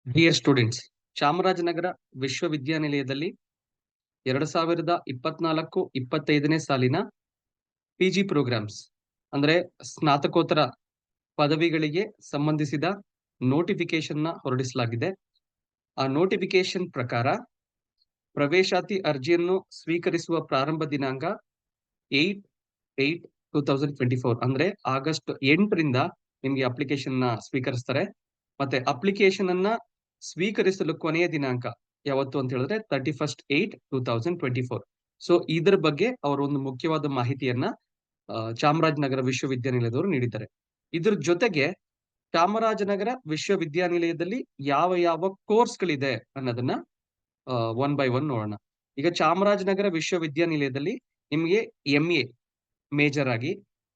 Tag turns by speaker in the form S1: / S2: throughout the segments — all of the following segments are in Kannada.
S1: ಡಿಯರ್ ಸ್ಟೂಡೆಂಟ್ಸ್, ಚಾಮರಾಜನಗರ ವಿಶ್ವವಿದ್ಯಾನಿಲಯದಲ್ಲಿ 2024-25ನೇ ಸಾಲಿನ ಪಿಜಿ ಪ್ರೋಗ್ರಾಮ್ಸ್ ಅಂದ್ರೆ ಸ್ನಾತಕೋತ್ತರ ಪದವಿಗಳಿಗೆ ಸಂಬಂಧಿಸಿದ ನೋಟಿಫಿಕೇಶನ್ ಹೊರಡಿಸಲಾಗಿದೆ. ಆ ನೋಟಿಫಿಕೇಶನ್ ಪ್ರಕಾರ ಪ್ರವೇಶಾತಿ ಅರ್ಜಿಯನ್ನು ಸ್ವೀಕರಿಸುವ ಪ್ರಾರಂಭ ದಿನಾಂಕ 8/8/2024 ಅಂದ್ರೆ ಆಗಸ್ಟ್ 8ರಿಂದ ನಿಮ್ಗೆ ಅಪ್ಲಿಕೇಶನ್ ಸ್ವೀಕರಿಸ್ತಾರೆ. ಮತ್ತೆ ಅಪ್ಲಿಕೇಶನ್ ಅನ್ನ ಸ್ವೀಕರಿಸಲು ಕೊನೆಯ ದಿನಾಂಕ ಯಾವತ್ತು ಅಂತ ಹೇಳಿದ್ರೆ 31/8/2024. ಸೊ ಇದರ ಬಗ್ಗೆ ಅವರು ಒಂದು ಮುಖ್ಯವಾದ ಮಾಹಿತಿಯನ್ನ ಚಾಮರಾಜನಗರ ವಿಶ್ವವಿದ್ಯಾನಿಲಯದವರು ನೀಡಿದ್ದಾರೆ. ಇದ್ರ ಜೊತೆಗೆ ಚಾಮರಾಜನಗರ ವಿಶ್ವವಿದ್ಯಾನಿಲಯದಲ್ಲಿ ಯಾವ ಯಾವ ಕೋರ್ಸ್ಗಳಿದೆ ಅನ್ನೋದನ್ನ ಒನ್ ಬೈ ಒನ್ ನೋಡೋಣ. ಈಗ ಚಾಮರಾಜನಗರ ವಿಶ್ವವಿದ್ಯಾನಿಲಯದಲ್ಲಿ ನಿಮಗೆ MA ಮೇಜರ್ ಆಗಿ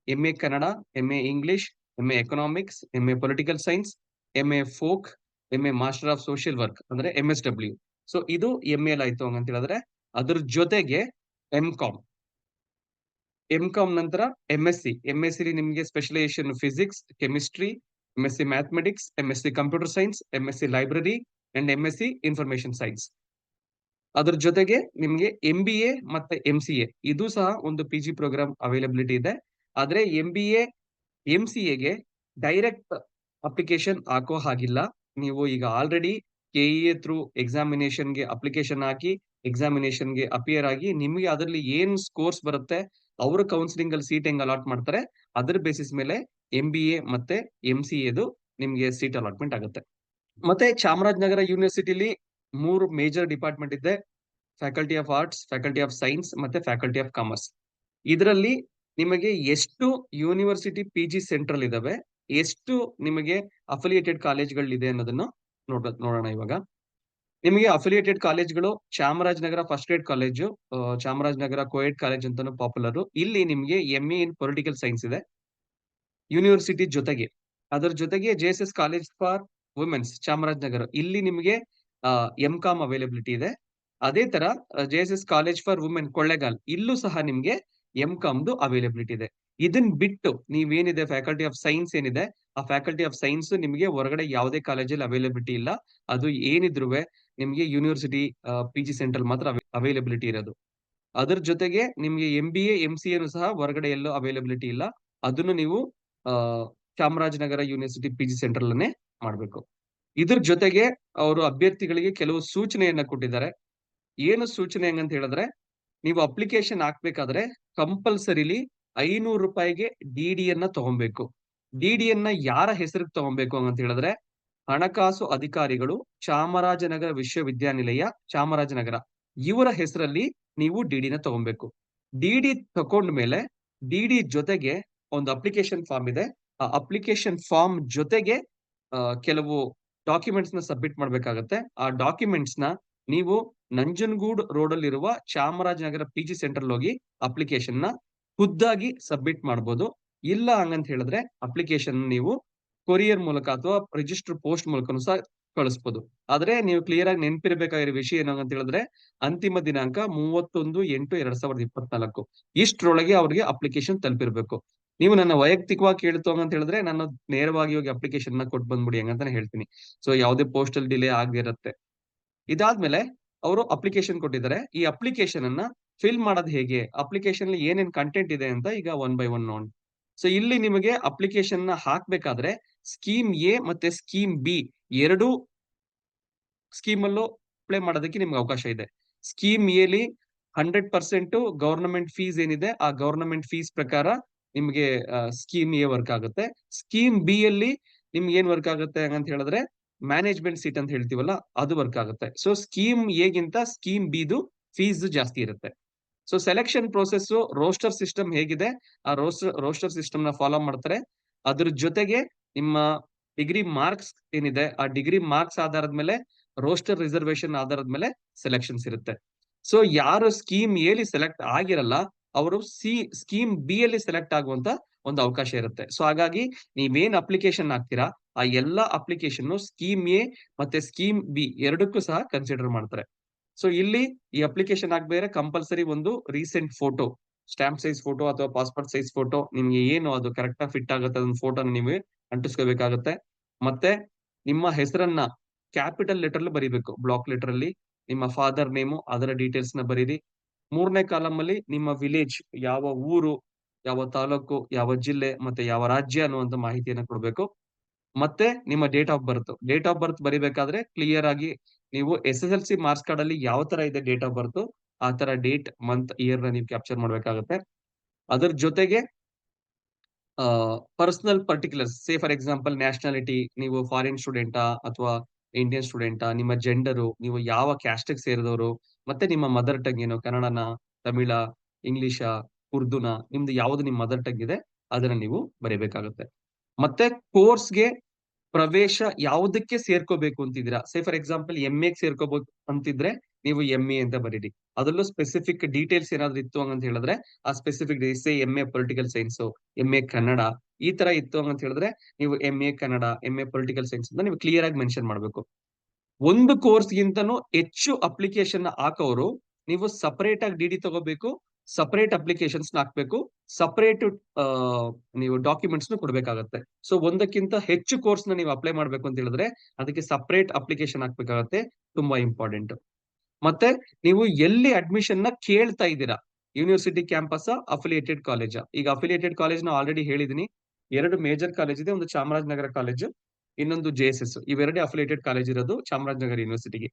S1: MA Kannada, MA English, MA economics, MA political science, MA folk, MA master of social work ಅಂದ್ರೆ MSW. ಸೊ ಇದು MA ಆಯ್ತು ಅಂತ ಹೇಳಿದ್ರೆ ಅದ್ರ ಜೊತೆಗೆ ಎಂ ಕಾಮ್ ನಂತರ MSc ನಿಮಗೆ specialisation physics, chemistry, MSc mathematics, MSc computer science, MSc library and MSc information science. ಅದ್ರ ಜೊತೆಗೆ ನಿಮ್ಗೆ MBA ಮತ್ತೆ MCA ಇದು ಸಹ ಒಂದು PG ಪ್ರೋಗ್ರಾಮ್ ಅವೈಲಬಿಲಿಟಿ ಇದೆ. ಆದ್ರೆ MBA MCAಗೆ ಡೈರೆಕ್ಟ್ ಅಪ್ಲಿಕೇಶನ್ ಹಾಕೋ ಹಾಗಿಲ್ಲ. ನೀವು ಈಗ ಆಲ್ರೆಡಿ KEA ಥ್ರೂ ಎಕ್ಸಾಮಿನೇಷನ್ಗೆ ಅಪ್ಲಿಕೇಶನ್ ಹಾಕಿ ಎಕ್ಸಾಮಿನೇಷನ್ಗೆ ಅಪಿಯರ್ ಆಗಿ ನಿಮ್ಗೆ ಅದರಲ್ಲಿ ಏನ್ ಸ್ಕೋರ್ಸ್ ಬರುತ್ತೆ ಅವರು ಕೌನ್ಸಿಲಿಂಗ್ ಅಲ್ಲಿ ಸೀಟ್ ಹೆಂಗ್ ಅಲಾಟ್ ಮಾಡ್ತಾರೆ ಅದರ ಬೇಸಿಸ್ ಮೇಲೆ MBA ಮತ್ತೆ MCAದು ನಿಮ್ಗೆ ಸೀಟ್ ಅಲಾಟ್ಮೆಂಟ್ ಆಗುತ್ತೆ. ಮತ್ತೆ ಚಾಮರಾಜನಗರ ಯೂನಿವರ್ಸಿಟಿಲಿ 3 ಮೇಜರ್ ಡಿಪಾರ್ಟ್ಮೆಂಟ್ ಇದೆ: faculty of arts, faculty of science ಮತ್ತೆ ಫ್ಯಾಕಲ್ಟಿ ಆಫ್ ಕಾಮರ್ಸ್. ಇದರಲ್ಲಿ ನಿಮಗೆ ಎಷ್ಟು ಯೂನಿವರ್ಸಿಟಿ PG ಸೆಂಟ್ರಲ್ ಇದಾವೆ, ಎಷ್ಟು ನಿಮಗೆ ಅಫಿಲಿಯೇಟೆಡ್ ಕಾಲೇಜ್ಗಳಿದೆ ಅನ್ನೋದನ್ನು ನೋಡೋಣ. ಇವಾಗ ನಿಮಗೆ ಅಫಿಲಿಯೇಟೆಡ್ ಕಾಲೇಜ್ಗಳು Chamarajanagar first grade college, Chamarajanagar coed college ಅಂತಾನು ಪಾಪ್ಯುಲರ್. ಇಲ್ಲಿ ನಿಮಗೆ MA ಇನ್ ಪೊಲಿಟಿಕಲ್ ಸೈನ್ಸ್ ಇದೆ ಯೂನಿವರ್ಸಿಟಿ ಜೊತೆಗೆ. ಅದರ ಜೊತೆಗೆ JSS college for womens Chamarajanagar, ಇಲ್ಲಿ ನಿಮಗೆ MCOM ಅವೈಲಬಿಲಿಟಿ ಇದೆ. ಅದೇ ತರ JSS college for women Kollegal, ಇಲ್ಲೂ ಸಹ ನಿಮ್ಗೆ MCOMದು ಅವೈಲಬಿಲಿಟಿ ಇದೆ. ಇದನ್ ಬಿಟ್ಟು ನೀವೇನಿದೆ ಫ್ಯಾಕಲ್ಟಿ ಆಫ್ ಸೈನ್ಸ್ ಏನಿದೆ, ಆ ಫ್ಯಾಕಲ್ಟಿ ಆಫ್ ಸೈನ್ಸ್ ನಿಮಗೆ ಹೊರಗಡೆ ಯಾವುದೇ ಕಾಲೇಜಲ್ಲಿ ಅವೈಲಬಿಲಿಟಿ ಇಲ್ಲ. ಅದು ಏನಿದ್ರು ನಿಮ್ಗೆ ಯೂನಿವರ್ಸಿಟಿ PG ಸೆಂಟ್ರಲ್ ಮಾತ್ರ ಅವೈಲಬಿಲಿಟಿ ಇರೋದು. ಅದ್ರ ಜೊತೆಗೆ ನಿಮ್ಗೆ MBA MCA ಸಹ ಹೊರಗಡೆ ಎಲ್ಲೋ ಅವೈಲಬಿಲಿಟಿ ಇಲ್ಲ. ಅದನ್ನು ನೀವು ಚಾಮರಾಜನಗರ ಯೂನಿವರ್ಸಿಟಿ PG ಸೆಂಟ್ರಲ್ ಅನ್ನೇ ಮಾಡ್ಬೇಕು. ಇದ್ರ ಜೊತೆಗೆ ಅವರು ಅಭ್ಯರ್ಥಿಗಳಿಗೆ ಕೆಲವು ಸೂಚನೆಯನ್ನ ಕೊಟ್ಟಿದ್ದಾರೆ. ಏನು ಸೂಚನೆ ಹೆಂಗಂತ ಹೇಳಿದ್ರೆ, ನೀವು ಅಪ್ಲಿಕೇಶನ್ ಹಾಕ್ಬೇಕಾದ್ರೆ ಕಂಪಲ್ಸರಿಲಿ 500 ರೂಪಾಯಿಗೆ DD ಯನ್ನ ತಗೊಬೇಕು. DD ಯನ್ನ ಯಾರ ಹೆಸರಿಗೆ ತಗೊಬೇಕು ಅಂತ ಹೇಳಿದ್ರೆ, ಹಣಕಾಸು ಅಧಿಕಾರಿಗಳು ಚಾಮರಾಜನಗರ ವಿಶ್ವವಿದ್ಯಾನಿಲಯ ಚಾಮರಾಜನಗರ ಇವರ ಹೆಸರಲ್ಲಿ ನೀವು DD ನ ತಗೊಬೇಕು. DD ತಕೊಂಡ್ಮೇಲೆ DD ಜೊತೆಗೆ ಒಂದು ಅಪ್ಲಿಕೇಶನ್ ಫಾರ್ಮ್ ಇದೆ. ಆ ಅಪ್ಲಿಕೇಶನ್ ಫಾರ್ಮ್ ಜೊತೆಗೆ ಕೆಲವು ಡಾಕ್ಯುಮೆಂಟ್ಸ್ ನ ಸಬ್ಮಿಟ್ ಮಾಡ್ಬೇಕಾಗತ್ತೆ. ಆ ಡಾಕ್ಯುಮೆಂಟ್ಸ್ ನ ನೀವು ನಂಜನಗೂಡ್ ರೋಡ್ ಅಲ್ಲಿ ಇರುವ ಚಾಮರಾಜನಗರ PG ಸೆಂಟ್ರಲ್ ಹೋಗಿ ಅಪ್ಲಿಕೇಶನ್ ನ ಖುದ್ದಾಗಿ ಸಬ್ಮಿಟ್ ಮಾಡಬಹುದು. ಇಲ್ಲ ಹಂಗಂತ ಹೇಳಿದ್ರೆ ಅಪ್ಲಿಕೇಶನ್ ನೀವು ಕೊರಿಯರ್ ಮೂಲಕ ಅಥವಾ ರಿಜಿಸ್ಟರ್ ಪೋಸ್ಟ್ ಮೂಲಕನೂ ಸಹ ಕಳಿಸಬಹುದು. ಆದ್ರೆ ನೀವು ಕ್ಲಿಯರ್ ಆಗಿ ನೆನಪಿರಬೇಕಾಗಿರೋ ವಿಷಯ ಏನು ಅಂತ ಹೇಳಿದ್ರೆ, ಅಂತಿಮ ದಿನಾಂಕ 31/8/2024 ಇಷ್ಟರೊಳಗೆ ಅವ್ರಿಗೆ ಅಪ್ಲಿಕೇಶನ್ ತಲುಪಿರ್ಬೇಕು. ನೀವು ನನ್ನ ವೈಯಕ್ತಿಕವಾಗಿ ಕೇಳ್ತು ಅಂತ ಹೇಳಿದ್ರೆ ನಾನು ನೇರವಾಗಿ ಹೋಗಿ ಅಪ್ಲಿಕೇಶನ್ ನ ಕೊಟ್ಟು ಬಂದ್ಬಿಡಿ ಹಂಗಂತಾನೆ ಹೇಳ್ತೀನಿ. ಸೊ ಯಾವುದೇ ಪೋಸ್ಟಲ್ ಡಿಲೇ ಆಗದಿರತ್ತೆ. ಇದಾದ್ಮೇಲೆ ಅವರು ಅಪ್ಲಿಕೇಶನ್ ಕೊಟ್ಟಿದ್ದಾರೆ. ಈ ಅಪ್ಲಿಕೇಶನ್ ಅನ್ನ ಫಿಲ್ ಮಾಡೋದು ಹೇಗೆ, ಅಪ್ಲಿಕೇಶನ್ ಏನೇನ್ ಕಂಟೆಂಟ್ ಇದೆ ಅಂತ ಈಗ ಒನ್ ಬೈ ಒನ್ ನೋಡೋಣ. ಸೊ ಇಲ್ಲಿ ನಿಮಗೆ ಅಪ್ಲಿಕೇಶನ್ ನ ಹಾಕ್ಬೇಕಾದ್ರೆ ಸ್ಕೀಮ್ A ಮತ್ತೆ ಸ್ಕೀಮ್ B ಎರಡೂ ಸ್ಕೀಮ್ ಅಲ್ಲೂ ಅಪ್ಲೈ ಮಾಡೋದಕ್ಕೆ ನಿಮ್ಗೆ ಅವಕಾಶ ಇದೆ. ಸ್ಕೀಮ್ ಎಲಿ 100% ಗವರ್ನಮೆಂಟ್ ಫೀಸ್ ಏನಿದೆ ಆ ಗವರ್ನಮೆಂಟ್ ಫೀಸ್ ಪ್ರಕಾರ ನಿಮ್ಗೆ ಸ್ಕೀಮ್ A ವರ್ಕ್ ಆಗುತ್ತೆ. ಸ್ಕೀಮ್ B ಅಲ್ಲಿ ನಿಮ್ಗೆ ಏನ್ ವರ್ಕ್ ಆಗುತ್ತೆ ಅಂತ ಹೇಳಿದ್ರೆ ಮ್ಯಾನೇಜ್ಮೆಂಟ್ ಸೀಟ್ ಅಂತ ಹೇಳ್ತೀವಲ್ಲ ಅದು ವರ್ಕ್ ಆಗುತ್ತೆ. ಸೊ ಸ್ಕೀಮ್ A ಗಿಂತ ಸ್ಕೀಮ್ B ಫೀಸ್ ಜಾಸ್ತಿ ಇರುತ್ತೆ. So selection process roster system ಹೇಗಿದೆ ಆ ರೋಸ್ಟರ್ ಸಿಸ್ಟಮ್ ನ ಫಾಲೋ ಮಾಡ್ತಾರೆ. ಅದ್ರ ಜೊತೆಗೆ ನಿಮ್ಮ ಡಿಗ್ರಿ ಮಾರ್ಕ್ಸ್ ಏನಿದೆ ಆ ಡಿಗ್ರಿ ಮಾರ್ಕ್ಸ್ ಆಧಾರದ ಮೇಲೆ ರೋಸ್ಟರ್ ರಿಸರ್ವೇಶನ್ ಆಧಾರದ ಮೇಲೆ ಸೆಲೆಕ್ಷನ್ಸ್ ಇರುತ್ತೆ. ಸೊ ಯಾರು ಸ್ಕೀಮ್ ಎಲಿ ಸೆಲೆಕ್ಟ್ ಆಗಿರಲ್ಲ ಅವರು ಸ್ಕೀಮ್ B ಅಲ್ಲಿ ಸೆಲೆಕ್ಟ್ ಆಗುವಂತ ಒಂದು ಅವಕಾಶ ಇರುತ್ತೆ. ಸೊ ಹಾಗಾಗಿ ನೀವೇನ್ ಅಪ್ಲಿಕೇಶನ್ ಹಾಕ್ತೀರಾ ಆ ಎಲ್ಲಾ ಅಪ್ಲಿಕೇಶನ್ ಸ್ಕೀಮ್ A ಮತ್ತೆ ಸ್ಕೀಮ್ B ಎರಡಕ್ಕೂ ಸಹ ಕನ್ಸಿಡರ್ ಮಾಡ್ತಾರೆ. ಸೊ ಇಲ್ಲಿ ಈ ಅಪ್ಲಿಕೇಶನ್ ಹಾಕ್ಬೇರೆ ಕಂಪಲ್ಸರಿ ಒಂದು recent photo, stamp size photo ಅಥವಾ ಪಾಸ್ಪೋರ್ಟ್ ಸೈಜ್ ಫೋಟೋ ನಿಮ್ಗೆ ಏನು ಅದು ಕರೆಕ್ಟ್ ಆಗಿ ಫಿಟ್ ಆಗುತ್ತೆ ಅದನ್ನ ಫೋಟೋನ ನೀವು ಅಂಟಿಸ್ಕೋಬೇಕಾಗುತ್ತೆ. ಮತ್ತೆ ನಿಮ್ಮ ಹೆಸರನ್ನ ಕ್ಯಾಪಿಟಲ್ ಲೆಟರ್ ಅಲ್ಲಿ ಬರೀಬೇಕು. ಬ್ಲಾಕ್ ಲೆಟರ್ ಅಲ್ಲಿ ನಿಮ್ಮ ಫಾದರ್ ನೇಮು, ಅದರ ಡೀಟೇಲ್ಸ್ ನ ಬರೀರಿ. 3ನೇ ಕಾಲಮ್ ಅಲ್ಲಿ ನಿಮ್ಮ ವಿಲೇಜ್, ಯಾವ ಊರು, ಯಾವ ತಾಲೂಕು, ಯಾವ ಜಿಲ್ಲೆ ಮತ್ತೆ ಯಾವ ರಾಜ್ಯ ಅನ್ನುವಂತ ಮಾಹಿತಿಯನ್ನ ಕೊಡ್ಬೇಕು. ಮತ್ತೆ ನಿಮ್ಮ ಡೇಟ್ ಆಫ್ ಬರ್ತ್ ಬರಿಬೇಕಾದ್ರೆ ಕ್ಲಿಯರ್ ಆಗಿ ನೀವು SSLC ಮಾರ್ಕ್ಸ್ ಕಾರ್ಡ್ ಅಲ್ಲಿ ಯಾವ ತರ ಇದೆ ಡೇಟ್ ಆಫ್ ಬರ್ತ್, ಆ ತರ ಡೇಟ್, ಮಂತ್, ಇಯರ್ ನ ನೀವು ಕ್ಯಾಪ್ಚರ್ ಮಾಡ್ಬೇಕಾಗತ್ತೆ. ಅದರ ಜೊತೆಗೆ personal particulars, say for example nationality, ನೀವು ಫಾರಿನ್ ಸ್ಟೂಡೆಂಟಾ ಅಥವಾ ಇಂಡಿಯನ್ ಸ್ಟೂಡೆಂಟಾ, ನಿಮ್ಮ ಜೆಂಡರು, ನೀವು ಯಾವ ಕ್ಯಾಸ್ಟ್‌ಗೆ ಸೇರಿದವರು, ಮತ್ತೆ ನಿಮ್ಮ ಮದರ್ ಟಂಗ್ ಏನು, ಕನ್ನಡನ, ತಮಿಳ, ಇಂಗ್ಲಿಷ, ಉರ್ದುನ, ನಿಮ್ದು ಯಾವ್ದು ನಿಮ್ ಮದರ್ ಟಂಗ್ ಇದೆ ಅದನ್ನ ನೀವು ಬರೀಬೇಕಾಗುತ್ತೆ. ಮತ್ತೆ ಕೋರ್ಸ್‌ಗೆ ಪ್ರವೇಶ ಯಾವುದಕ್ಕೆ ಸೇರ್ಕೋಬೇಕು ಅಂತಿದ್ದೀರಾ, ಸೇ ಫಾರ್ ಎಕ್ಸಾಂಪಲ್ MA ಗೆ ಸೇರ್ಕೋಬೇಕು ಅಂತಿದ್ರೆ ನೀವು MA ಅಂತ ಬರೀರಿ. ಅದರಲ್ಲೂ ಸ್ಪೆಸಿಫಿಕ್ ಡೀಟೇಲ್ಸ್ ಏನಾದ್ರು ಇತ್ತು ಅಂತ ಹೇಳಿದ್ರೆ ಆ ಸ್ಪೆಸಿಫಿಕ್ ಸೇ MA political science, MA Kannada, ಈ ತರ ಇತ್ತು ಅಂತ ಹೇಳಿದ್ರೆ ನೀವು MA Kannada, MA political science ಅಂತ ನೀವು ಕ್ಲಿಯರ್ ಆಗಿ ಮೆನ್ಷನ್ ಮಾಡ್ಬೇಕು. ಒಂದು ಕೋರ್ಸ್ ಗಿಂತನೂ ಹೆಚ್ಚು ಅಪ್ಲಿಕೇಶನ್ ಹಾಕೋರು ನೀವು ಸಪರೇಟ್ ಆಗಿ DD ತಗೋಬೇಕು, ಸಪರೇಟ್ ಅಪ್ಲಿಕೇಶನ್ಸ್ ಹಾಕ್ಬೇಕು, ಸಪರೇಟ್ ನೀವು ಡಾಕ್ಯುಮೆಂಟ್ಸ್ ಕೊಡ್ಬೇಕಾಗತ್ತೆ. ಸೊ ಒಂದಕ್ಕಿಂತ ಹೆಚ್ಚು ಕೋರ್ಸ್ ನ ನೀವು ಅಪ್ಲೈ ಮಾಡ್ಬೇಕು ಅಂತ ಹೇಳಿದ್ರೆ ಅದಕ್ಕೆ ಸಪರೇಟ್ ಅಪ್ಲಿಕೇಶನ್ ಹಾಕ್ಬೇಕಾಗತ್ತೆ. ತುಂಬಾ ಇಂಪಾರ್ಟೆಂಟ್. ಮತ್ತೆ ನೀವು ಎಲ್ಲಿ ಅಡ್ಮಿಷನ್ ನ ಕೇಳ್ತಾ ಇದ್ದೀರಾ, ಯೂನಿವರ್ಸಿಟಿ ಕ್ಯಾಂಪಸ್, ಅಫಿಲಿಯೇಟೆಡ್ ಕಾಲೇಜ್. ಈಗ ಅಫಿಲಿಯೇಟೆಡ್ ಕಾಲೇಜ್ ನ ಆಲ್ರೆಡಿ ಹೇಳಿದೀನಿ, 2 ಮೇಜರ್ ಕಾಲೇಜ್ ಇದೆ, ಒಂದು ಚಾಮರಾಜನಗರ ಕಾಲೇಜು, ಇನ್ನೊಂದು JSS. ಇವೆರಡೇ ಅಫಿಲಿಯೇಟೆಡ್ ಕಾಲೇಜ್ ಇರೋದು ಚಾಮರಾಜನಗರ ಯೂನಿವರ್ಸಿಟಿಗೆ.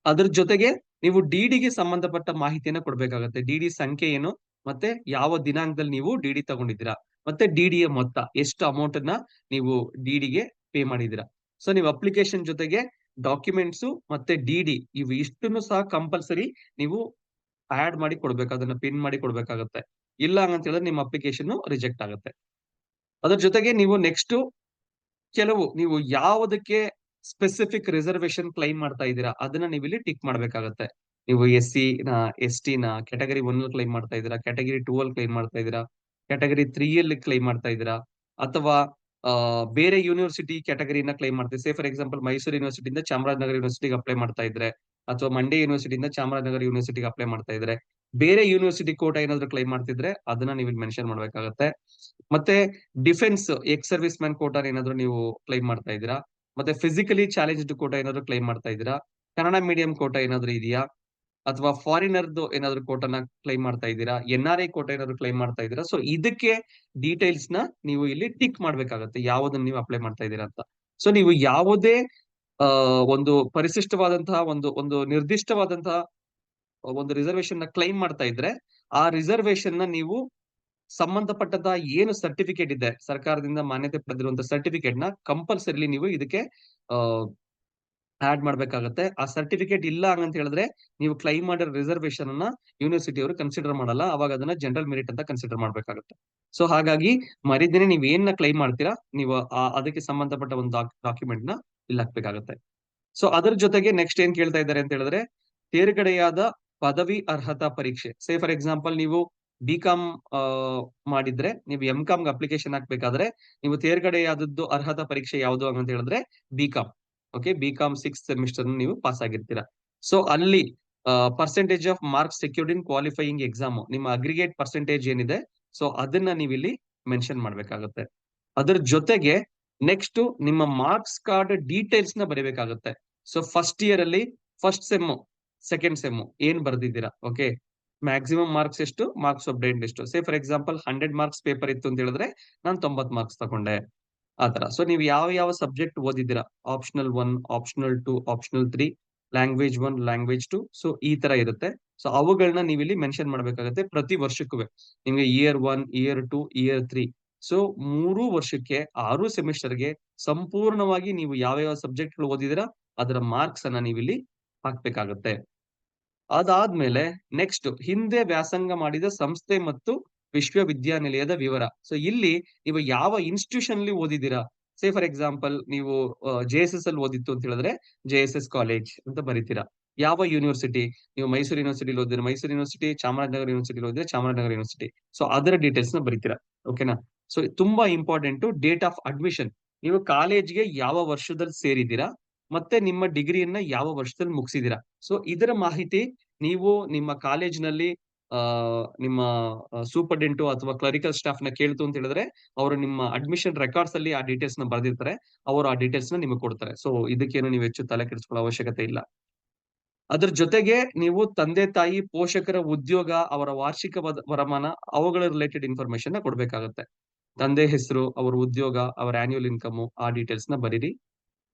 S1: ಅದ್ರ ಜೊತೆಗೆ ನೀವು DD ಗೆ ಸಂಬಂಧಪಟ್ಟ ಮಾಹಿತಿಯನ್ನ ಕೊಡ್ಬೇಕಾಗತ್ತೆ. DD ಸಂಖ್ಯೆ ಏನು, ಮತ್ತೆ ಯಾವ ದಿನಾಂಕದಲ್ಲಿ ನೀವು DD ತಗೊಂಡಿದ್ದೀರಾ, ಮತ್ತೆ DD ಯ ಮೊತ್ತ, ಎಷ್ಟು ಅಮೌಂಟ್ ಅನ್ನ ನೀವು DD ಗೆ ಪೇ ಮಾಡಿದ್ದೀರಾ. ಸೊ ನೀವು ಅಪ್ಲಿಕೇಶನ್ ಜೊತೆಗೆ ಡಾಕ್ಯುಮೆಂಟ್ಸ್ ಮತ್ತೆ DD ಇವು ಇಷ್ಟನ್ನು ಸಹ ಕಂಪಲ್ಸರಿ ನೀವು ಆಡ್ ಮಾಡಿ ಕೊಡ್ಬೇಕು, ಅದನ್ನ ಪಿನ್ ಮಾಡಿ ಕೊಡ್ಬೇಕಾಗತ್ತೆ. ಇಲ್ಲ ಅಂತ ಹೇಳಿದ್ರೆ ನಿಮ್ಮ ಅಪ್ಲಿಕೇಶನ್ ರಿಜೆಕ್ಟ್ ಆಗುತ್ತೆ. ಅದ್ರ ಜೊತೆಗೆ ನೀವು ನೆಕ್ಸ್ಟ್ ನೀವು ಯಾವುದಕ್ಕೆ ಸ್ಪೆಸಿಫಿಕ್ ರಿಸರ್ವೇಶನ್ ಕ್ಲೈಮ್ ಮಾಡ್ತಾ ಇದ್ದೀರಾ ಅದನ್ನ ನೀವು ಇಲ್ಲಿ ಟಿಕ್ ಮಾಡ್ಬೇಕಾಗತ್ತೆ. ನೀವು SC ನ, ST ನ ಕ್ಯಾಟಗರಿ 1 ಅಲ್ಲಿ ಕ್ಲೈಮ್ ಮಾಡ್ತಾ ಇದ್ದೀರಾ, ಕ್ಯಾಟಗರಿ 2 ಅಲ್ಲಿ ಕ್ಲೈಮ್ ಮಾಡ್ತಾ ಇದ್ದೀರಾ, ಕ್ಯಾಟಗರಿ 3 ಅಲ್ಲಿ ಕ್ಲೈಮ್ ಮಾಡ್ತಾ ಇದ್ದೀರಾ, ಅಥವಾ ಬೇರೆ ಯೂನಿವರ್ಸಿಟಿ ಕ್ಯಾಟಗರಿನ ಕ್ಲೈಮ್ ಮಾಡ್ತೀವಿ. ಸೇ ಫಾರ್ ಎಕ್ಸಾಂಪಲ್ ಮೈಸೂರು ಯೂನಿವರ್ಸಿಟಿಯಿಂದ ಚಾಮರಾಜನಗರ ಯೂನಿವರ್ಸಿಟಿಗೆ ಅಪ್ಲೈ ಮಾಡ್ತಾ ಇದ್ರೆ, ಅಥವಾ ಮಂಡ್ಯ ಯೂನಿವರ್ಸಿಟಿಯಿಂದ ಚಾಮರಾಜನಗರ ಯೂನಿವರ್ಸಿಟಿಗೆ ಅಪ್ಲೈ ಮಾಡ್ತಾ ಇದ್ರೆ, ಬೇರೆ ಯೂನಿವರ್ಸಿಟಿ ಕೋಟಾ ಏನಾದ್ರು ಕ್ಲೈಮ್ ಮಾಡ್ತಿದ್ರೆ ಅದನ್ನ ನೀವು ಇಲ್ಲಿ ಮೆನ್ಷನ್ ಮಾಡ್ಬೇಕಾಗತ್ತೆ. ಮತ್ತೆ defence ex serviceman quota ಏನಾದ್ರು ನೀವು ಕ್ಲೈಮ್ ಮಾಡ್ತಾ ಇದ್ದೀರಾ, ಮತ್ತೆ ಫಿಸಿಕಲಿ ಚಾಲೆಂಜ್ಡ್ ಕೋಟಾ ಏನಾದ್ರು ಕ್ಲೈಮ್ ಮಾಡ್ತಾ ಇದ್ದೀರಾ, ಕನ್ನಡ ಮೀಡಿಯಂ ಕೋಟಾ ಏನಾದ್ರು ಇದೆಯಾ, ಅಥವಾ ಫಾರಿನರ್ದು ಏನಾದ್ರು ಕೋಟಾನ ಕ್ಲೈಮ್ ಮಾಡ್ತಾ ಇದ್ದೀರಾ, NRI ಕೋಟಾ ಏನಾದ್ರು ಕ್ಲೈಮ್ ಮಾಡ್ತಾ ಇದ್ದೀರಾ. ಸೊ ಇದಕ್ಕೆ ಡೀಟೇಲ್ಸ್ ನ ನೀವು ಇಲ್ಲಿ ಟಿಕ್ ಮಾಡ್ಬೇಕಾಗತ್ತೆ, ಯಾವುದನ್ನ ನೀವು ಅಪ್ಲೈ ಮಾಡ್ತಾ ಇದ್ದೀರಾ ಅಂತ. ಸೊ ನೀವು ಯಾವುದೇ ಒಂದು ಪರಿಶಿಷ್ಟವಾದಂತಹ ಒಂದು ಒಂದು ನಿರ್ದಿಷ್ಟವಾದಂತಹ ಒಂದು ರಿಸರ್ವೇಶನ್ ನ ಕ್ಲೈಮ್ ಮಾಡ್ತಾ ಇದ್ರೆ ಆ ರಿಸರ್ವೇಶನ್ ನ ನೀವು ಸಂಬಂಧಪಟ್ಟಂತ ಏನು ಸರ್ಟಿಫಿಕೇಟ್ ಇದೆ, ಸರ್ಕಾರದಿಂದ ಮಾನ್ಯತೆ ಪಡೆದಿರುವಂತಹ ಸರ್ಟಿಫಿಕೇಟ್ ನ ಕಂಪಲ್ಸರಿ ನೀವು ಇದಕ್ಕೆ ಆಡ್ ಮಾಡ್ಬೇಕಾಗತ್ತೆ. ಆ ಸರ್ಟಿಫಿಕೇಟ್ ಇಲ್ಲ ಅಂತ ಹೇಳಿದ್ರೆ ನೀವು ಕ್ಲೈಮ್ ಮಾಡಿರೋ ರಿಸರ್ವೇಶನ್ ಅನ್ನ ಯೂನಿವರ್ಸಿಟಿ ಅವರು ಕನ್ಸಿಡರ್ ಮಾಡಲ್ಲ, ಅವಾಗ ಅದನ್ನ ಜನರಲ್ ಮೆರಿಟ್ ಅಂತ ಕನ್ಸಿಡರ್ ಮಾಡ್ಬೇಕಾಗುತ್ತೆ. ಸೊ ಹಾಗಾಗಿ ಮರಿದೇನೆ ನೀವ್ ಏನ್ ಕ್ಲೈಮ್ ಮಾಡ್ತೀರಾ ನೀವು ಅದಕ್ಕೆ ಸಂಬಂಧಪಟ್ಟ ಒಂದು ಡಾಕ್ಯುಮೆಂಟ್ ನ ಇಲ್ಲಿ ಹಾಕ್ಬೇಕಾಗತ್ತೆ. ಸೊ ಅದ್ರ ಜೊತೆಗೆ ನೆಕ್ಸ್ಟ್ ಏನ್ ಕೇಳ್ತಾ ಇದ್ದಾರೆ ಅಂತ ಹೇಳಿದ್ರೆ ತೇರ್ಗಡೆಯಾದ ಪದವಿ ಅರ್ಹತಾ ಪರೀಕ್ಷೆ. ಸೇ ಫಾರ್ ಎಕ್ಸಾಂಪಲ್ ನೀವು BCom ಮಾಡಿದ್ರೆ ನೀವು MCom ಗೆ ಅಪ್ಲಿಕೇಶನ್ ಹಾಕ್ಬೇಕಾದ್ರೆ ನೀವು ತೇರ್ಗಡೆಯಾದದ್ದು ಅರ್ಹತಾ ಪರೀಕ್ಷೆ ಯಾವುದು ಅಂತ ಹೇಳಿದ್ರೆ BCom. Okay, BCom 6th semester ನೀವು ಪಾಸ್ ಆಗಿರ್ತೀರಾ. ಸೊ ಅಲ್ಲಿ percentage of marks secured in qualifying exam, ನಿಮ್ಮ ಅಗ್ರಿಗೇಟ್ ಪರ್ಸೆಂಟೇಜ್ ಏನಿದೆ ಸೊ ಅದನ್ನ ನೀವು ಇಲ್ಲಿ ಮೆನ್ಷನ್ ಮಾಡ್ಬೇಕಾಗುತ್ತೆ. ಅದ್ರ ಜೊತೆಗೆ ನೆಕ್ಸ್ಟ್ ನಿಮ್ಮ ಮಾರ್ಕ್ಸ್ ಕಾರ್ಡ್ ಡೀಟೇಲ್ಸ್ ನ ಬರೀಬೇಕಾಗುತ್ತೆ. ಸೊ ಫಸ್ಟ್ ಇಯರ್ ಅಲ್ಲಿ ಫಸ್ಟ್ ಸೆಮ್, ಸೆಕೆಂಡ್ ಸೆಮ್ ಏನ್ ಬರ್ದಿದ್ದೀರಾ, ಓಕೆ, ಮ್ಯಾಕ್ಸಿಮಮ್ ಮಾರ್ಕ್ಸ್ ಎಷ್ಟು, ಮಾರ್ಕ್ಸ್ ಆಫ್ ಡೈಟ್ ಎಷ್ಟು. ಸೇ ಫಾರ್ ಎಕ್ಸಾಂಪಲ್ 100 ಮಾರ್ಕ್ಸ್ ಪೇಪರ್ ಇತ್ತು ಅಂತ ಹೇಳಿದ್ರೆ ನಾನು 90 ಮಾರ್ಕ್ಸ್ ತಗೊಂಡೆ, ಆತರ. ಸೊ ನೀವು ಯಾವ ಯಾವ ಸಬ್ಜೆಕ್ಟ್ ಓದಿದ್ದೀರಾ, optional 1, optional 2, optional 3, language 1, language 2, so ಈ ತರ ಇರುತ್ತೆ. ಸೊ ಅವುಗಳನ್ನ ನೀವು ಇಲ್ಲಿ ಮೆನ್ಷನ್ ಮಾಡ್ಬೇಕಾಗುತ್ತೆ ಪ್ರತಿ ವರ್ಷಕ್ಕೂ. ನಿಮ್ಗೆ ಇಯರ್ 1, ಇಯರ್ 2, ಇಯರ್ 3, ಸೊ 3 ವರ್ಷಕ್ಕೆ 6 ಸೆಮಿಸ್ಟರ್ಗೆ ಸಂಪೂರ್ಣವಾಗಿ ನೀವು ಯಾವ ಯಾವ ಸಬ್ಜೆಕ್ಟ್ ಗಳು ಓದಿದಿರಾ ಅದರ ಮಾರ್ಕ್ಸ್ ಅನ್ನ ನೀವು ಇಲ್ಲಿ ಹಾಕ್ಬೇಕಾಗುತ್ತೆ. ಅದಾದ್ಮೇಲೆ ನೆಕ್ಸ್ಟ್ ಹಿಂದೆ ವ್ಯಾಸಂಗ ಮಾಡಿದ ಸಂಸ್ಥೆ ಮತ್ತು ವಿಶ್ವವಿದ್ಯಾನಿಲಯದ ವಿವರ. ಸೊ ಇಲ್ಲಿ ನೀವು ಯಾವ ಇನ್ಸ್ಟಿಟ್ಯೂಷನ್ ಅಲ್ಲಿ ಓದಿದ್ದೀರಾ, ಸೇ ಫಾರ್ ಎಕ್ಸಾಂಪಲ್ ನೀವು JSS ಅಲ್ಲಿ ಓದಿತ್ತು ಅಂತ ಹೇಳಿದ್ರೆ JSS ಕಾಲೇಜ್ ಅಂತ ಬರೀತೀರಾ. ಯಾವ ಯೂನಿವರ್ಸಿಟಿ, ನೀವು ಮೈಸೂರು ಯೂನಿವರ್ಸಿಟಿ ಓದಿದ್ರೆ ಮೈಸೂರು ಯೂನಿವರ್ಸಿಟಿ, ಚಾಮರಾಜನಗರ ಯೂನಿವರ್ಸಿಟಿ ಓದಿದ್ರೆ ಚಾಮರಾಜನಗರ ಯೂನಿವರ್ಸಿಟಿ, ಸೊ ಅದರ ಡೀಟೇಲ್ಸ್ ನ ಬರೀತೀರಾ. ಓಕೆನಾ. ಸೊ ತುಂಬಾ ಇಂಪಾರ್ಟೆಂಟ್ ಡೇಟ್ ಆಫ್ ಅಡ್ಮಿಷನ್, ನೀವು ಕಾಲೇಜ್ಗೆ ಯಾವ ವರ್ಷದಲ್ಲಿ ಸೇರಿದ್ದೀರಾ ಮತ್ತೆ ನಿಮ್ಮ ಡಿಗ್ರಿಯನ್ನ ಯಾವ ವರ್ಷದಲ್ಲಿ ಮುಗಿಸಿದೀರಾ. ಸೊ ಇದರ ಮಾಹಿತಿ ನೀವು ನಿಮ್ಮ ಕಾಲೇಜಿನಲ್ಲಿ ನಿಮ್ಮ ಸೂಪರ್ಡೆಂಟು ಅಥವಾ ಕ್ಲರಿಕಲ್ ಸ್ಟಾಫ್ ನ ಕೇಳ್ತು ಅಂತ ಹೇಳಿದ್ರೆ ಅವರು ನಿಮ್ಮ ಅಡ್ಮಿಷನ್ ರೆಕಾರ್ಡ್ಸ್ ಅಲ್ಲಿ ಆ ಡೀಟೇಲ್ಸ್ ನ ಬರ್ದಿರ್ತಾರೆ. ಅವರು ಆ ಡೀಟೇಲ್ಸ್ ನ ನಿಮಗೆ ಕೊಡ್ತಾರೆ. ಸೊ ಇದಕ್ಕೇನು ನೀವು ಹೆಚ್ಚು ತಲೆ ಕೆಡಿಸ್ಕೊಳ್ಳೋ ಅವಶ್ಯಕತೆ ಇಲ್ಲ. ಅದ್ರ ಜೊತೆಗೆ ನೀವು ತಂದೆ ತಾಯಿ ಪೋಷಕರ ಉದ್ಯೋಗ, ಅವರ ವಾರ್ಷಿಕ ವರಮಾನ, ಅವುಗಳ ರಿಲೇಟೆಡ್ ಇನ್ಫಾರ್ಮೇಶನ್ ನ ಕೊಡ್ಬೇಕಾಗತ್ತೆ. ತಂದೆ ಹೆಸರು, ಅವರ ಉದ್ಯೋಗ, ಅವರ ಆನ್ಯುವಲ್ ಇನ್ಕಮ್, ಆ ಡೀಟೇಲ್ಸ್ ನ ಬರೀರಿ.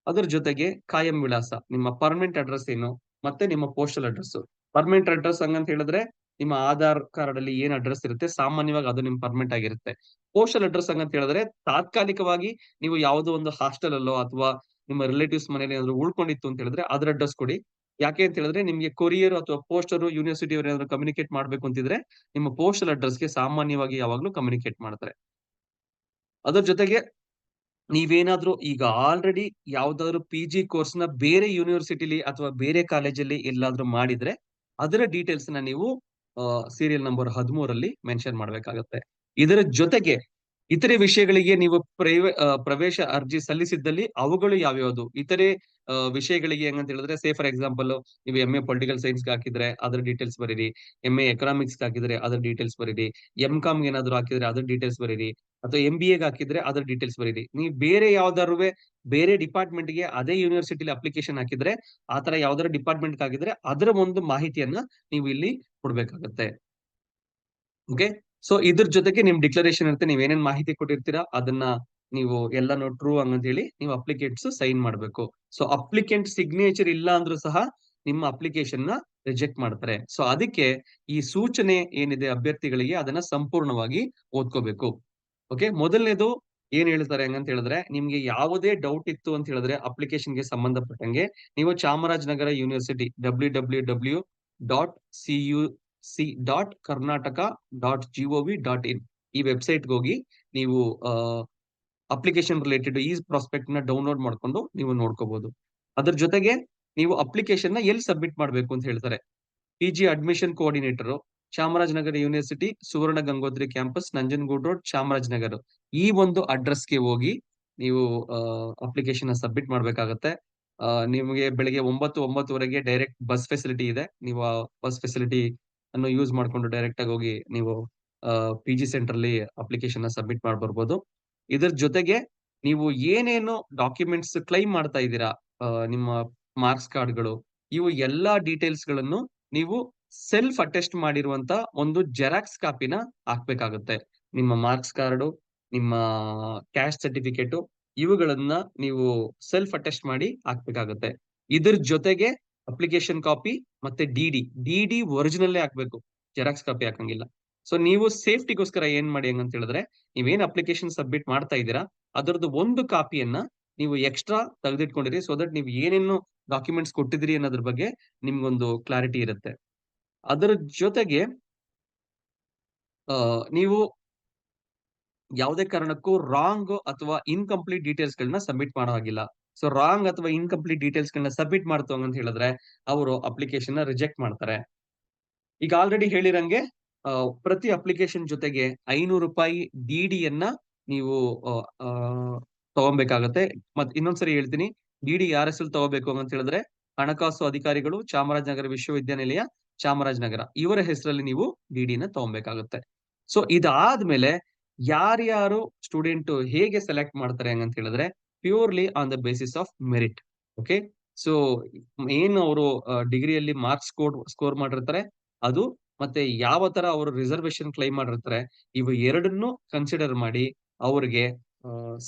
S1: ಅದರ ಜೊತೆಗೆ ಕಾಯಂ ವಿಳಾಸ, ನಿಮ್ಮ ಪರ್ಮನೆಂಟ್ ಅಡ್ರೆಸ್ ಏನು, ಮತ್ತೆ ನಿಮ್ಮ ಪೋಸ್ಟಲ್ ಅಡ್ರೆಸ್. ಪರ್ಮನೆಂಟ್ ಅಡ್ರೆಸ್ ಹಂಗಂತ ಹೇಳಿದ್ರೆ ನಿಮ್ಮ ಆಧಾರ್ ಕಾರ್ಡ್ ಅಲ್ಲಿ ಏನ್ ಅಡ್ರೆಸ್ ಇರುತ್ತೆ ಸಾಮಾನ್ಯವಾಗಿ ಅದು ನಿಮ್ ಪರ್ಮನೆಂಟ್ ಆಗಿರುತ್ತೆ. ಪೋಸ್ಟಲ್ ಅಡ್ರೆಸ್ ಹಂಗಂತ ಹೇಳಿದ್ರೆ ತಾತ್ಕಾಲಿಕವಾಗಿ ನೀವು ಯಾವುದೋ ಒಂದು ಹಾಸ್ಟೆಲ್ ಅಲ್ಲೋ ಅಥವಾ ನಿಮ್ಮ ರಿಲೇಟಿವ್ಸ್ ಮನೇಲಿ ಏನಾದ್ರು ಉಳ್ಕೊಂಡಿತ್ತು ಅಂತ ಹೇಳಿದ್ರೆ ಅದ್ರ ಅಡ್ರೆಸ್ ಕೊಡಿ. ಯಾಕೆ ಅಂತ ಹೇಳಿದ್ರೆ ನಿಮ್ಗೆ ಕೊರಿಯರ್ ಅಥವಾ ಪೋಸ್ಟರ್ ಯೂನಿವರ್ಸಿಟಿ ಅವರು ಏನಾದ್ರು ಕಮ್ಯುನಿಕೇಟ್ ಮಾಡ್ಬೇಕು ಅಂತಿದ್ರೆ ನಿಮ್ಮ ಪೋಸ್ಟಲ್ ಅಡ್ರೆಸ್ಗೆ ಸಾಮಾನ್ಯವಾಗಿ ಯಾವಾಗ್ಲೂ ಕಮ್ಯುನಿಕೇಟ್ ಮಾಡ್ತಾರೆ. ಅದ್ರ ಜೊತೆಗೆ ನೀವೇನಾದ್ರೂ ಈಗ ಆಲ್ರೆಡಿ ಯಾವ್ದಾದ್ರು ಪಿ-ಜಿ ಕೋರ್ಸ್ ನ ಬೇರೆ ಯೂನಿವರ್ಸಿಟಿಲಿ ಅಥವಾ ಬೇರೆ ಕಾಲೇಜಲ್ಲಿ ಎಲ್ಲಾದ್ರೂ ಮಾಡಿದ್ರೆ ಅದರ ಡೀಟೇಲ್ಸ್ ನ ನೀವು ಸೀರಿಯಲ್ ನಂಬರ್ 13 ಅಲ್ಲಿ ಮೆನ್ಷನ್ ಮಾಡ್ಬೇಕಾಗತ್ತೆ. ಇದರ ಜೊತೆಗೆ ಇತರೆ ವಿಷಯಗಳಿಗೆ ನೀವು ಪ್ರವೇಶ ಅರ್ಜಿ ಸಲ್ಲಿಸಿದ್ದಲ್ಲಿ ಅವುಗಳು ಯಾವ್ಯಾವುದು, ಇತರೆ ವಿಷಯಗಳಿಗೆ ಹೆಂಗಂತ ಹೇಳಿದ್ರೆ ಫಾರ್ ಎಕ್ಸಾಂಪಲ್ ನೀವು ಎಂಎ ಪೊಲಿಟಿಕಲ್ ಸೈನ್ಸ್ ಹಾಕಿದ್ರೆ ಅದ್ರ ಡೀಟೇಲ್ಸ್ ಬರೀರಿ, ಎಂಎ ಎಕನಾಮಿಕ್ಸ್ ಹಾಕಿದ್ರೆ ಅದ್ರ ಡೀಟೇಲ್ಸ್ ಬರೀರಿ, ಎಂ.ಕಾಮ್ ಏನಾದ್ರು ಹಾಕಿದ್ರೆ ಅದ್ರ ಡೀಟೇಲ್ಸ್ ಬರೀರಿ, ಅಥವಾ MBA ಹಾಕಿದ್ರೆ ಅದ್ರ ಡೀಟೇಲ್ಸ್ ಬರೀರಿ. ನೀವು ಬೇರೆ ಯಾವ್ದಾರುವೆ ಬೇರೆ ಡಿಪಾರ್ಟ್ಮೆಂಟ್ ಗೆ ಅದೇ ಯೂನಿವರ್ಸಿಟಿಲಿ ಅಪ್ಲಿಕೇಶನ್ ಹಾಕಿದ್ರೆ ಆತರ ಯಾವ್ದಾರ ಡಿಪಾರ್ಟ್ಮೆಂಟ್ ಆಗಿದ್ರೆ ಅದರ ಒಂದು ಮಾಹಿತಿಯನ್ನ ನೀವು ಇಲ್ಲಿ ಕೊಡ್ಬೇಕಾಗತ್ತೆ. ಓಕೆ. ಸೊ ಇದ್ರ ಜೊತೆಗೆ ನಿಮ್ ಡಿಕ್ಲರೇಷನ್ ಇರುತ್ತೆ. ನೀವ್ ಏನೇನ್ ಮಾಹಿತಿ ಕೊಟ್ಟಿರ್ತೀರಾ ಅದನ್ನ ನೀವು ಎಲ್ಲಾನು ಟ್ರೂ ಹಂಗಂತ ಹೇಳಿ ನೀವು ಅಪ್ಲಿಕೆಂಟ್ಸ್ ಸೈನ್ ಮಾಡ್ಬೇಕು. ಸೊ ಅಪ್ಲಿಕೆಂಟ್ ಸಿಗ್ನೇಚರ್ ಇಲ್ಲ ಅಂದ್ರೂ ಸಹ ನಿಮ್ಮ ಅಪ್ಲಿಕೇಶನ್ ನ ರಿಜೆಕ್ಟ್ ಮಾಡ್ತಾರೆ. ಸೊ ಅದಕ್ಕೆ ಈ ಸೂಚನೆ ಏನಿದೆ ಅಭ್ಯರ್ಥಿಗಳಿಗೆ ಅದನ್ನ ಸಂಪೂರ್ಣವಾಗಿ ಓದ್ಕೋಬೇಕು. ಓಕೆ. ಮೊದಲನೇದು ಏನ್ ಹೇಳ್ತಾರೆ ಹಂಗಂತ ಹೇಳಿದ್ರೆ ನಿಮ್ಗೆ ಯಾವುದೇ ಡೌಟ್ ಇತ್ತು ಅಂತ ಹೇಳಿದ್ರೆ ಅಪ್ಲಿಕೇಶನ್ಗೆ ಸಂಬಂಧಪಟ್ಟಂಗೆ ನೀವು ಚಾಮರಾಜನಗರ ಯೂನಿವರ್ಸಿಟಿ www.cuc.karnataka.gov.in ಈ ವೆಬ್ಸೈಟ್ಗೆ ಹೋಗಿ ನೀವು ಅಪ್ಲಿಕೇಶನ್ ರಿಲೇಟೆಡ್ ಈ ಪ್ರಾಸ್ಪೆಕ್ಟ್ ನ ಡೌನ್ಲೋಡ್ ಮಾಡ್ಕೊಂಡು ನೀವು ನೋಡ್ಕೋಬಹುದು. ಅದ್ರ ಜೊತೆಗೆ ನೀವು ಅಪ್ಲಿಕೇಶನ್ ನ ಎಲ್ಲಿ ಸಬ್ಮಿಟ್ ಮಾಡ್ಬೇಕು ಅಂತ ಹೇಳ್ತಾರೆ. PG admission coordinator, Chamarajanagar university, Suvarna Gangotri campus, Nanjangud road, Chamarajanagar. ಈ ಒಂದು ಅಡ್ರೆಸ್ಗೆ ಹೋಗಿ ನೀವು ಅಪ್ಲಿಕೇಶನ್ ಸಬ್ಮಿಟ್ ಮಾಡ್ಬೇಕಾಗತ್ತೆ. ನಿಮಗೆ ಬೆಳಿಗ್ಗೆ 9:30 ಡೈರೆಕ್ಟ್ ಬಸ್ ಫೆಸಿಲಿಟಿ ಇದೆ. ನೀವು ಆ ಬಸ್ ಫೆಸಿಲಿಟಿ ಅನ್ನು ಯೂಸ್ ಮಾಡ್ಕೊಂಡು ಡೈರೆಕ್ಟ್ ಆಗಿ ಹೋಗಿ ನೀವು PG ಸೆಂಟರ್ ಅಲ್ಲಿ ಅಪ್ಲಿಕೇಶನ್ ಸಬ್ಮಿಟ್ ಮಾಡ್ಬರ್ಬೋದು. ಇದರ ಜೊತೆಗೆ ನೀವು ಏನೇನು ಡಾಕ್ಯುಮೆಂಟ್ಸ್ ಕ್ಲೈಮ್ ಮಾಡ್ತಾ ಇದ್ದೀರಾ, ನಿಮ್ಮ ಮಾರ್ಕ್ಸ್ ಕಾರ್ಡ್ಗಳು, ಇವು ಎಲ್ಲಾ ಡೀಟೇಲ್ಸ್ ಗಳನ್ನು ನೀವು ಸೆಲ್ಫ್ ಅಟೆಸ್ಟ್ ಮಾಡಿರುವಂತ ಒಂದು ಜೆರಾಕ್ಸ್ ಕಾಪಿನ ಹಾಕ್ಬೇಕಾಗುತ್ತೆ. ನಿಮ್ಮ ಮಾರ್ಕ್ಸ್ ಕಾರ್ಡು, ನಿಮ್ಮ ಕ್ಯಾಸ್ಟ್ ಸರ್ಟಿಫಿಕೇಟ್ ಇವುಗಳನ್ನ ನೀವು ಸೆಲ್ಫ್ ಅಟೆಸ್ಟ್ ಮಾಡಿ ಹಾಕ್ಬೇಕಾಗುತ್ತೆ. ಇದ್ರ ಜೊತೆಗೆ ಅಪ್ಲಿಕೇಶನ್ ಕಾಪಿ ಮತ್ತೆ ಡಿ ಒರಿಜಿನಲ್ಲೇ ಹಾಕ್ಬೇಕು, ಜೆರಾಕ್ಸ್ ಕಾಪಿ ಹಾಕಂಗಿಲ್ಲ. ಸೊ ನೀವು ಸೇಫ್ಟಿಗೋಸ್ಕರ ಏನ್ ಮಾಡಿ ಹಂಗಂತ ಹೇಳಿದ್ರೆ ನೀವೇನ್ ಅಪ್ಲಿಕೇಶನ್ ಸಬ್ಮಿಟ್ ಮಾಡ್ತಾ ಇದ್ದೀರಾ ಅದರದ್ದು ಒಂದು ಕಾಪಿಯನ್ನ ನೀವು ಎಕ್ಸ್ಟ್ರಾ ತೆಗೆದಿಟ್ಕೊಂಡಿರಿ. ಸೊ ದಟ್ ನೀವು ಏನೇನು ಡಾಕ್ಯುಮೆಂಟ್ಸ್ ಕೊಟ್ಟಿದ್ರಿ ಅನ್ನೋದ್ರ ಬಗ್ಗೆ ನಿಮ್ಗೊಂದು ಕ್ಲಾರಿಟಿ ಇರುತ್ತೆ. ಅದರ ಜೊತೆಗೆ ನೀವು ಯಾವುದೇ ಕಾರಣಕ್ಕೂ ರಾಂಗ್ ಅಥವಾ ಇನ್ಕಂಪ್ಲೀಟ್ ಡೀಟೇಲ್ಸ್ ಗಳನ್ನ ಸಬ್ಮಿಟ್ ಮಾಡೋ ಹಾಗಿಲ್ಲ. ಸೊ ರಾಂಗ್ ಅಥವಾ ಇನ್ಕಂಪ್ಲೀಟ್ ಡೀಟೇಲ್ಸ್ ಗಳನ್ನ ಸಬ್ಮಿಟ್ ಮಾಡ್ತು ಅಂತ ಹೇಳಿದ್ರೆ ಅವರು ಅಪ್ಲಿಕೇಶನ್ ರಿಜೆಕ್ಟ್ ಮಾಡ್ತಾರೆ. ಈಗ ಆಲ್ರೆಡಿ ಹೇಳಿರಂಗೆ ಪ್ರತಿ ಅಪ್ಲಿಕೇಶನ್ ಜೊತೆಗೆ ₹500 ಡಿಡಿಯನ್ನ ನೀವು ತಗೊಬೇಕಾಗತ್ತೆ. ಮತ್ ಇನ್ನೊಂದ್ಸರಿ ಹೇಳ್ತೀನಿ, ಡಿಡಿ ಯಾರ ಹೆಸರು ತಗೋಬೇಕು ಅಂತ ಹೇಳಿದ್ರೆ ಹಣಕಾಸು ಅಧಿಕಾರಿಗಳು, ಚಾಮರಾಜನಗರ ವಿಶ್ವವಿದ್ಯಾನಿಲಯ, ಚಾಮರಾಜನಗರ ಇವರ ಹೆಸರಲ್ಲಿ ನೀವು ಡಿಡಿನ ತಗೊಬೇಕಾಗುತ್ತೆ. ಸೊ ಇದಾದ್ಮೇಲೆ ಯಾರ್ಯಾರು ಸ್ಟೂಡೆಂಟ್ ಹೇಗೆ ಸೆಲೆಕ್ಟ್ ಮಾಡ್ತಾರೆ ಅಂತ ಹೇಳಿದ್ರೆ purely on the basis of merit. Okay. So ಏನು ಅವರು ಡಿಗ್ರಿಯಲ್ಲಿ ಮಾರ್ಕ್ಸ್ ಸ್ಕೋರ್ ಮಾಡಿರ್ತಾರೆ ಅದು, ಮತ್ತೆ ಯಾವ ತರ ಅವರು ರಿಸರ್ವೇಶನ್ ಕ್ಲೈಮ್ ಮಾಡಿರ್ತಾರೆ, ಇವು ಎರಡನ್ನು ಕನ್ಸಿಡರ್ ಮಾಡಿ ಅವ್ರಿಗೆ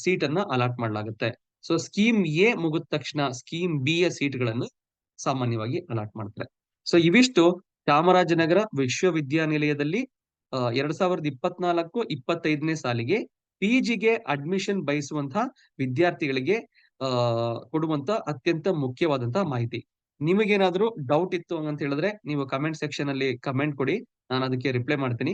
S1: ಸೀಟ್ ಅನ್ನ ಅಲಾಟ್ ಮಾಡಲಾಗುತ್ತೆ. ಸೊ ಸ್ಕೀಮ್ ಎ ಮುಗಿದ ತಕ್ಷಣ ಸ್ಕೀಮ್ ಬಿ ಯ ಸೀಟ್ ಗಳನ್ನು ಸಾಮಾನ್ಯವಾಗಿ ಅಲಾಟ್ ಮಾಡ್ತಾರೆ. ಸೊ ಇವಿಷ್ಟು ಚಾಮರಾಜನಗರ ವಿಶ್ವವಿದ್ಯಾನಿಲಯದಲ್ಲಿ 2024-25ನೇ ಸಾಲಿಗೆ PGಗೆ ಅಡ್ಮಿಷನ್ ಬಯಸುವಂತಹ ವಿದ್ಯಾರ್ಥಿಗಳಿಗೆ ಕೊಡುವಂತ ಅತ್ಯಂತ ಮುಖ್ಯವಾದಂತಹ ಮಾಹಿತಿ. ನಿಮಗೇನಾದ್ರೂ ಡೌಟ್ ಇತ್ತು ಅಂತ ಹೇಳಿದ್ರೆ ನೀವು ಕಮೆಂಟ್ ಸೆಕ್ಷನ್ ಅಲ್ಲಿ ಕಮೆಂಟ್ ಕೊಡಿ, ನಾನು ಅದಕ್ಕೆ ರಿಪ್ಲೈ ಮಾಡ್ತೀನಿ.